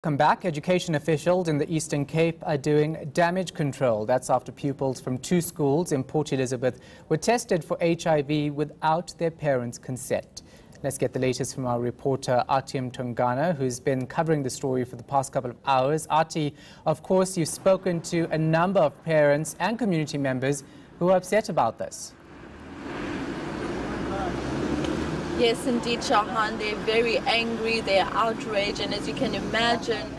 Welcome back. Education officials in the Eastern Cape are doing damage control. That's after pupils from 2 schools in Port Elizabeth were tested for HIV without their parents' consent. Let's get the latest from our reporter Athi Mtongana, who's been covering the story for the past couple of hours. Athi, of course, you've spoken to a number of parents and community members who are upset about this. Yes, indeed, Shahan. They're very angry, they're outraged, and as you can imagine,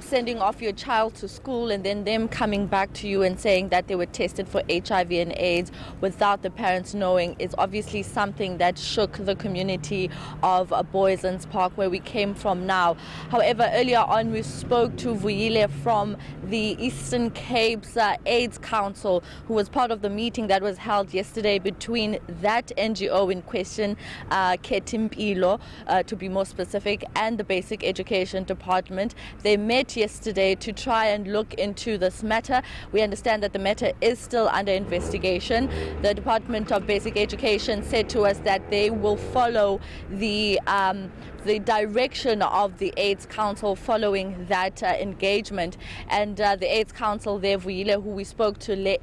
sending off your child to school and then them coming back to you and saying that they were tested for HIV and AIDS without the parents knowing is obviously something that shook the community of Boysons Park, where we came from now. However, earlier on we spoke to Vuyile from the Eastern Cape's AIDS Council, who was part of the meeting that was held yesterday between that NGO in question, Mtongana, to be more specific, and the Basic Education Department. They met yesterday to try and look into this matter. We understand that the matter is still under investigation. The Department of Basic Education said to us that they will follow the direction of the AIDS Council following that engagement. And the AIDS Council there, Vuyile, who we spoke to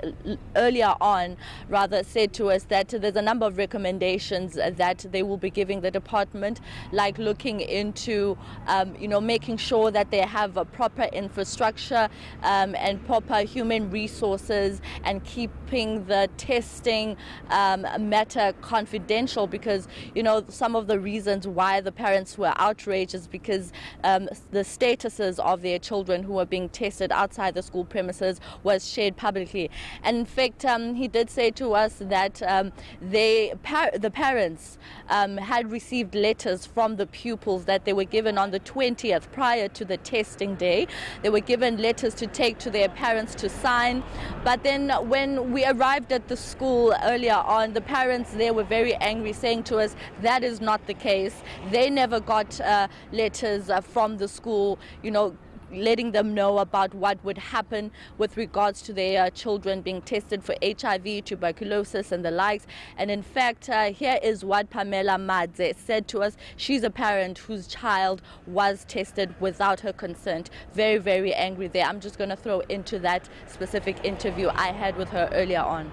earlier on, rather said to us that there's a number of recommendations that they will be giving the department, like looking into, making sure that they have a proper infrastructure and proper human resources, and keeping the testing matter confidential, because, some of the reasons why the parents were outraged is because the statuses of their children who were being tested outside the school premises was shared publicly. And in fact, he did say to us that the parents had received letters from the pupils that they were given on the 20th prior to the testing day. They were given letters to take to their parents to sign. But then when we arrived at the school earlier on, the parents there were very angry, saying to us that is not the case. They never got letters from the school, letting them know about what would happen with regards to their children being tested for HIV, tuberculosis and the likes. And in fact, here is what Pamela Madze said to us. She's a parent whose child was tested without her consent. Very, very angry there. I'm just going to throw into that specific interview I had with her earlier on.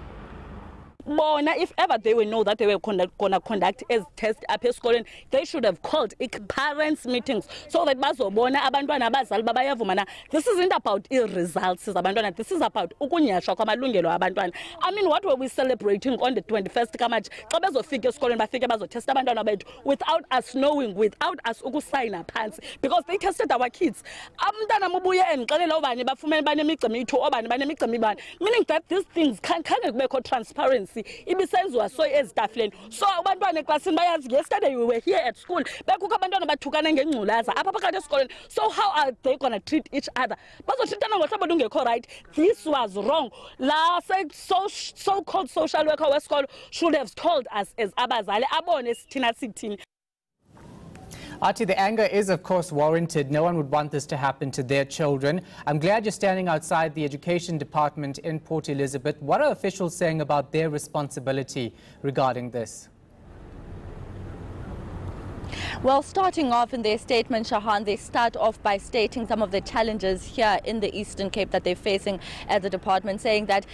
Bona, if ever they will know that they were going to conduct as test up at school, they should have called parents meetings so that bazobona abantwana abazali babayavumana. This isn't about results, this is about ukunyashwa kwamalungelo abantwana. I mean, what were we celebrating on the 21st March? Xa bezofika esikolweni bafike bazotesta abantwana bethu without us knowing, without us ukusayina phansi, because they tested our kids. Abantwana mubuye endixelela obani bafumene banemigcimi 2 obani banemigcimi 1, meaning that these things can't kubekho transparency. Ibisenziwa so ezitafuleni. So abantwana eklasini bayazi, yesterday we were here at school, bekukho abantwana bathukana ngengculaza apha phakathi esikoleni. So how are they going to treat each other? Bazothintana ngohlobo lungekho right. This was wrong. La so-called social worker wesikolo should have told us as abazali abone sithina sithini. Athi, the anger is, of course, warranted. No one would want this to happen to their children. I'm glad you're standing outside the Education Department in Port Elizabeth. What are officials saying about their responsibility regarding this? Well, starting off in their statement, Shahan, they start off by stating some of the challenges here in the Eastern Cape that they're facing as a department, saying that,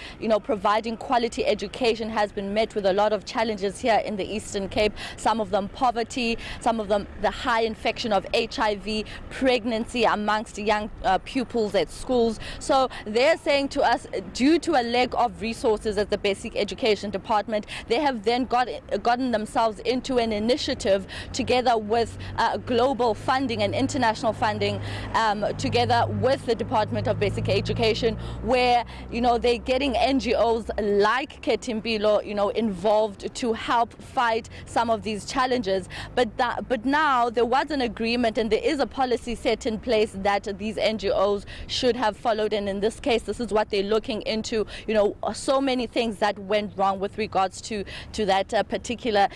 providing quality education has been met with a lot of challenges here in the Eastern Cape. Some of them poverty, some of them the high infection of HIV, pregnancy amongst young pupils at schools. So they're saying to us, due to a lack of resources at the Basic Education Department, they have then gotten themselves into an initiative together with global funding and international funding, together with the Department of Basic Education, where they're getting NGOs like Mtongana, involved to help fight some of these challenges. But now there was an agreement, and there is a policy set in place that these NGOs should have followed. And in this case, this is what they're looking into. So many things that went wrong with regards to that particular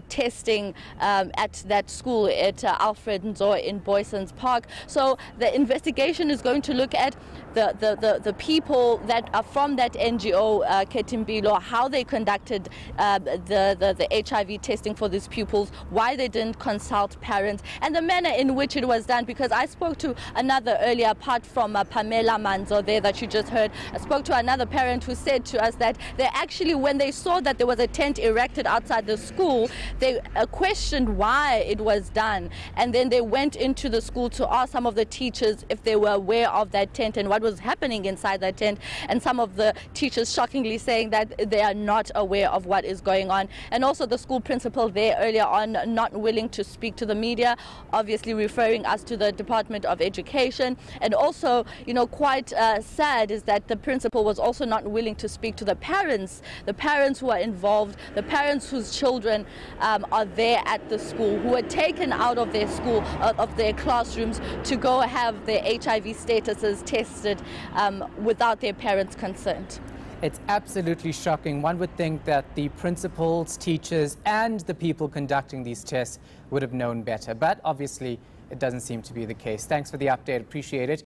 testing at that school at Alfred Nzo in Boyson's Park. So the investigation is going to look at the people that are from that NGO, Ketimbilo, how they conducted the HIV testing for these pupils, why they didn't consult parents, and the manner in which it was done. Because I spoke to another earlier, apart from Pamela Manzo there that you just heard, I spoke to another parent who said to us that they actually, when they saw that there was a tent erected outside the school, they questioned why it was done, and then they went into the school to ask some of the teachers if they were aware of that tent and what was happening inside that tent, and some of the teachers shockingly saying that they are not aware of what is going on. And also the school principal there earlier on not willing to speak to the media, obviously referring us to the Department of Education. And also, you know, quite sad is that the principal was also not willing to speak to the parents who are involved, the parents whose children are there at the school, who were taken out of their school, of their classrooms, to go have their HIV statuses tested without their parents' consent. It's absolutely shocking. One would think that the principals, teachers, and the people conducting these tests would have known better. But obviously, it doesn't seem to be the case. Thanks for the update. Appreciate it.